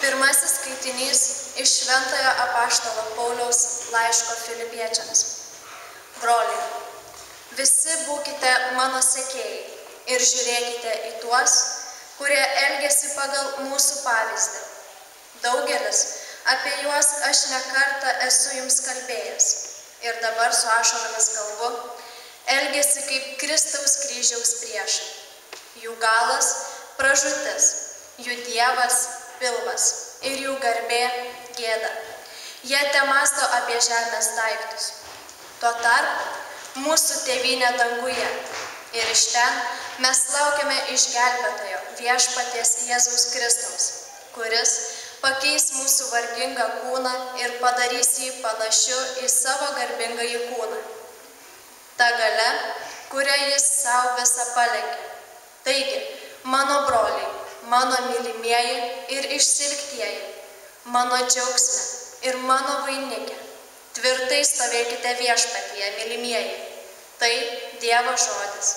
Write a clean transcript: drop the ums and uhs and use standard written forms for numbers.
Pirmasis skaitinys iš Šventojo apaštalo Pauliaus laiško Filipiečiams. Broliai, visi būkite mano sekėjai ir žiūrėkite į tuos, kurie elgiasi pagal mūsų pavyzdį. Daugelis, apie juos aš ne kartą esu jums kalbėjęs ir dabar su ašaromis kalbu, elgiasi kaip Kristaus kryžiaus priešai. Jų galas – pražūtis, jų dievas – pilvas ir jų garbė – gėda. Jie temąsto apie žemės daiktus. Tuo tarpu mūsų tėvynė danguje ir iš ten mes laukiame išgelbėtojo Viešpaties Jėzaus Kristaus, kuris pakeis mūsų vargingą kūną ir padarys jį panašiu į savo garbingąjį kūną. Ta galia, kurią jis savo visą palenkė. Taigi, mano broliai, mano mylimieji ir išsilktieji, mano džiaugsme ir mano vainikė, tvirtai stovėkite Viešpatyje, mylimieji. Tai Dievo žodis.